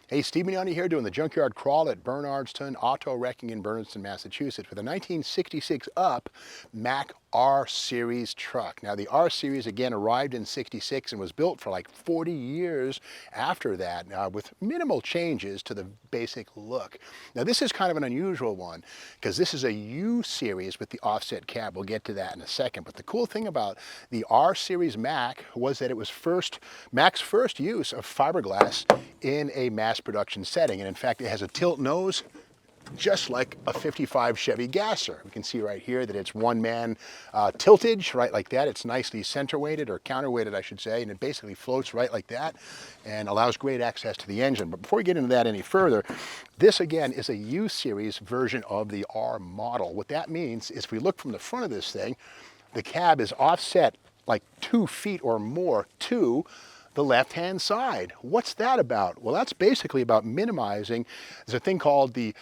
Hey, Steve Mignani here doing the junkyard crawl at Bernardston Auto Wrecking in Bernardston, Massachusetts with a 1966 up Mack R-series truck. Now the R-series again arrived in 66 and was built for like 40 years after that with minimal changes to the basic look. Now this is kind of an unusual one because this is a U-series with the offset cab. We'll get to that in a second. But the cool thing about the R-series Mack was that it was Mack's first use of fiberglass in a mass production setting. And in fact, it has a tilt nose just like a 55 Chevy gasser. We can see right here that it's one-man tiltage, right like that. It's nicely center-weighted or counterweighted, I should say, and it basically floats right like that and allows great access to the engine. But before we get into that any further, this again is a U-series version of the R model. What that means is if we look from the front of this thing, the cab is offset like 2 feet or more to the left-hand side. What's that about? Well, that's basically about minimizing, there's a thing called the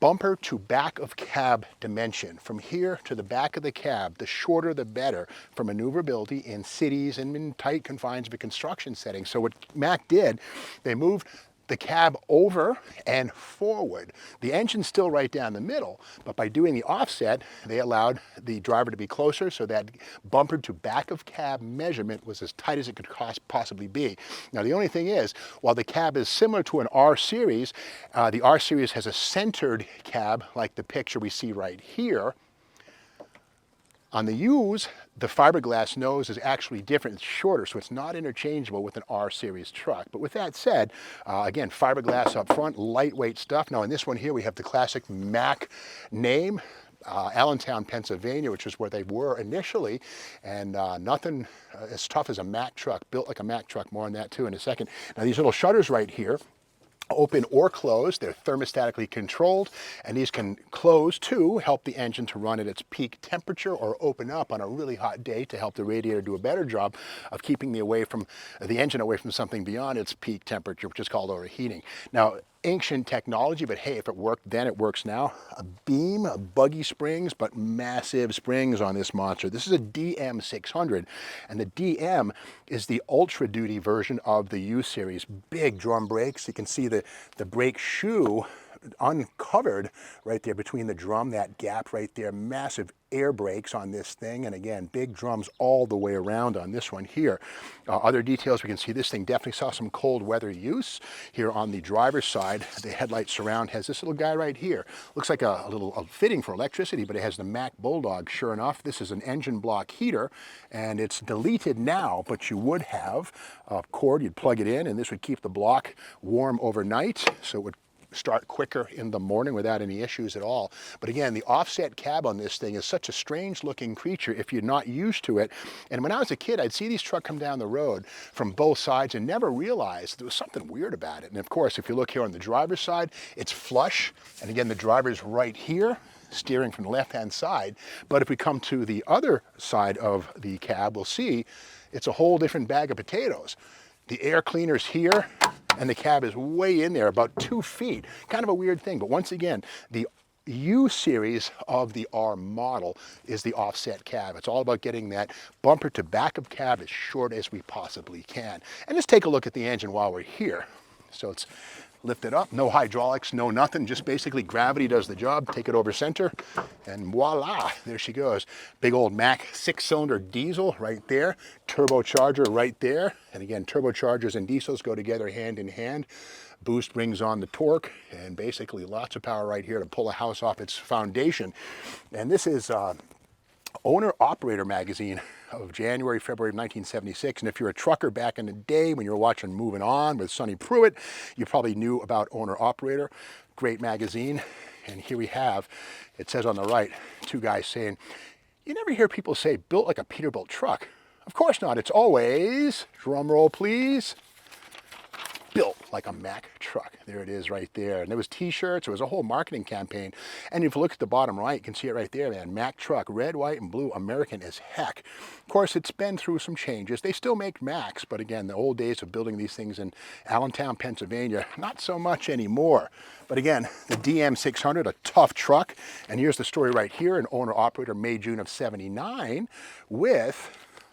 bumper to back of cab dimension. From here to the back of the cab, the shorter the better for maneuverability in cities and in tight confines of a construction setting. So what Mack did, they moved the cab over and forward. The engine's still right down the middle, but by doing the offset, they allowed the driver to be closer so that bumper to back of cab measurement was as tight as it could possibly be. Now the only thing is, while the cab is similar to an R-series, the R-series has a centered cab like the picture we see right here. On the U's, the fiberglass nose is actually different, it's shorter, so it's not interchangeable with an R-series truck. But with that said, again, fiberglass up front, lightweight stuff. Now in this one here, we have the classic Mack name, Allentown, Pennsylvania, which is where they were initially, and nothing as tough as a Mack truck, built like a Mack truck, more on that too in a second. Now these little shutters right here, open or close, they're thermostatically controlled, and these can close to help the engine to run at its peak temperature or open up on a really hot day to help the radiator do a better job of keeping the engine away from something beyond its peak temperature, which is called overheating. Now, ancient technology, but hey, if it worked then, it works now. A beam, buggy springs, but massive springs on this monster. This is a DM600, and the DM is the ultra duty version of the U-series. Big drum brakes. You can see the brake shoe uncovered right there between the drum, that gap right there. Massive air brakes on this thing, and again, big drums all the way around on this one here. Other details, we can see this thing definitely saw some cold weather use. Here on the driver's side, the headlight surround has this little guy right here. Looks like a little fitting for electricity, but it has the Mack Bulldog. Sure enough, this is an engine block heater, and it's deleted now, but you would have a cord, you'd plug it in, and this would keep the block warm overnight, so it would start quicker in the morning without any issues at all. But again, the offset cab on this thing is such a strange looking creature if you're not used to it. And when I was a kid, I'd see these trucks come down the road from both sides and never realized there was something weird about it. And of course, if you look here on the driver's side, it's flush. And again, the driver's right here, steering from the left-hand side. But if we come to the other side of the cab, we'll see it's a whole different bag of potatoes. The air cleaner's here, and the cab is way in there, about 2 feet. Kind of a weird thing, but once again, the U-series of the R model is the offset cab. It's all about getting that bumper to back of cab as short as we possibly can. And let's take a look at the engine while we're here. So it's lifted up, no hydraulics, no nothing, just basically gravity does the job. Take it over center, and voila, there she goes. Big old Mack 6-cylinder diesel right there, turbocharger right there, and again, turbochargers and diesels go together hand in hand. Boost brings on the torque, and basically lots of power right here to pull a house off its foundation. And this is Owner-Operator magazine of January, February of 1976. And if you're a trucker back in the day when you were watching Moving On with Sonny Pruitt, you probably knew about Owner-Operator. Great magazine. And here we have, it says on the right, 2 guys saying, you never hear people say built like a Peterbilt truck. Of course not. It's always, drum roll please, built like a Mack truck. There it is right there. And there was t-shirts, there was a whole marketing campaign. And if you look at the bottom right, you can see it right there, man. Mack Truck, red, white, and blue, American as heck. Of course, it's been through some changes. They still make Macks, but again, the old days of building these things in Allentown, Pennsylvania, not so much anymore. But again, the DM600, a tough truck. And here's the story right here, an owner-operator, May, June of '79, with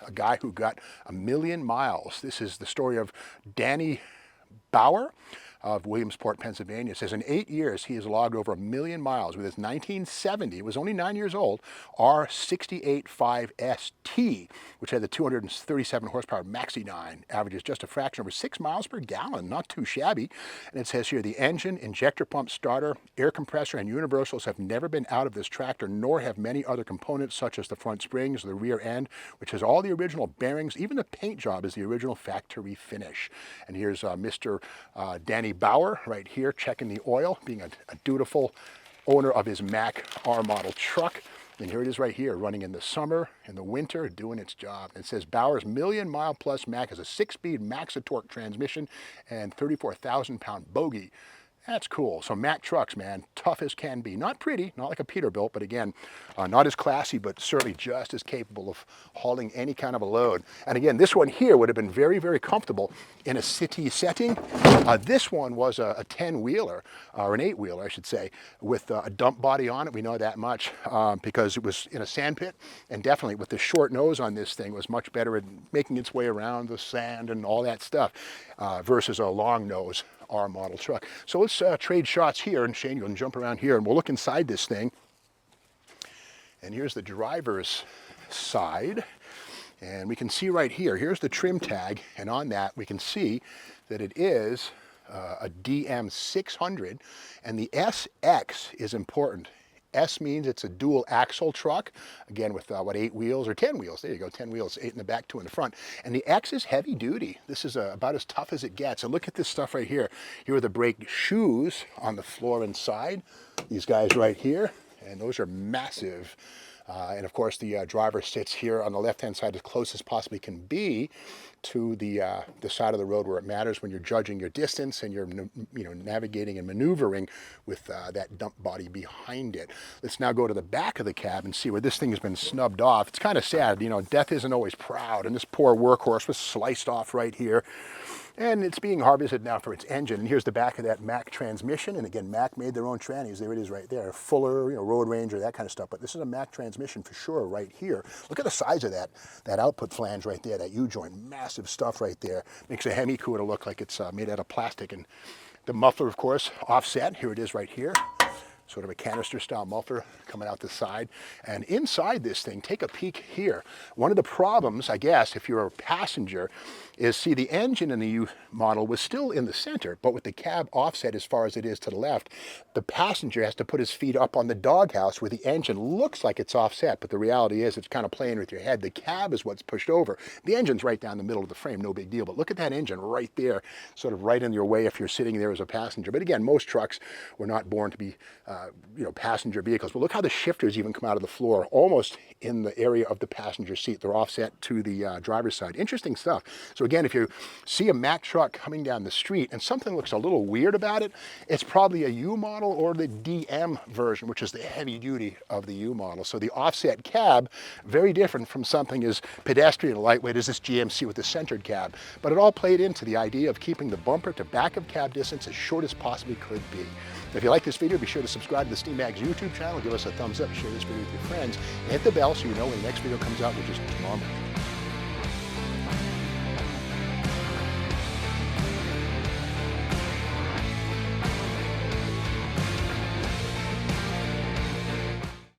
a guy who got 1 million miles. This is the story of Danny Bauer, of Williamsport, Pennsylvania. It says in 8 years he has logged over 1 million miles with his 1970, it was only 9 years old, R685 ST, which had the 237 horsepower Maxi-9, averages just a fraction over 6 miles per gallon, not too shabby. And it says here the engine, injector pump, starter, air compressor, and universals have never been out of this tractor, nor have many other components such as the front springs, the rear end, which has all the original bearings. Even the paint job is the original factory finish. And here's Mr. Danny Bauer right here checking the oil, being a dutiful owner of his Mack R model truck. And here it is right here, running in the summer, in the winter, doing its job. It says Bauer's million-mile-plus Mack has a 6-speed max-a-torque transmission and 34,000-pound bogie. That's cool. So Mack trucks, man, tough as can be. Not pretty, not like a Peterbilt, but again, not as classy, but certainly just as capable of hauling any kind of a load. And again, this one here would have been very, very comfortable in a city setting. This one was a 10-wheeler, or an 8-wheeler, I should say, with a dump body on it. We know that much because it was in a sand pit, and definitely with the short nose on this thing was much better at making its way around the sand and all that stuff versus a long nose R model truck. So let's trade shots here, and Shane, you can jump around here and we'll look inside this thing. And here's the driver's side, and we can see right here, here's the trim tag, and on that we can see that it is a DM600, and the SX is important. S means it's a dual axle truck, again with 8 wheels or 10 wheels, there you go, 10 wheels, 8 in the back, 2 in the front. And the X is heavy duty. This is about as tough as it gets. And look at this stuff right here. Here are the brake shoes on the floor inside, these guys right here, and those are massive. And of course the driver sits here on the left-hand side as close as possibly can be to the side of the road where it matters when you're judging your distance and you're navigating and maneuvering with that dump body behind it. Let's now go to the back of the cab and see where this thing has been snubbed off. It's kind of sad, death isn't always proud, and this poor Workhorse was sliced off right here. And it's being harvested now for its engine. And here's the back of that Mack transmission. And again, Mack made their own trannies. There it is right there. Fuller, Road Ranger, that kind of stuff. But this is a Mack transmission for sure right here. Look at the size of that output flange right there, that U-joint. Massive stuff right there. Makes a Hemi Cuda look like it's made out of plastic. And the muffler, of course, offset. Here it is right here. Sort of a canister style muffler coming out the side. And inside this thing, take a peek here. One of the problems, I guess, if you're a passenger, is see the engine in the U model was still in the center, but with the cab offset as far as it is to the left, the passenger has to put his feet up on the doghouse where the engine looks like it's offset, but the reality is it's kind of playing with your head. The cab is what's pushed over. The engine's right down the middle of the frame, no big deal, but look at that engine right there, sort of right in your way if you're sitting there as a passenger. But again, most trucks were not born to be passenger vehicles. But look how the shifters even come out of the floor, almost in the area of the passenger seat. They're offset to the driver's side. Interesting stuff. So again, if you see a Mack truck coming down the street and something looks a little weird about it, it's probably a U model or the DM version, which is the heavy duty of the U model. So the offset cab, very different from something as pedestrian and lightweight as this GMC with the centered cab. But it all played into the idea of keeping the bumper to back of cab distance as short as possibly could be. If you like this video, be sure to subscribe to the Steam Mags YouTube channel, give us a thumbs up, share this video with your friends, and hit the bell so you know when the next video comes out, which is tomorrow morning.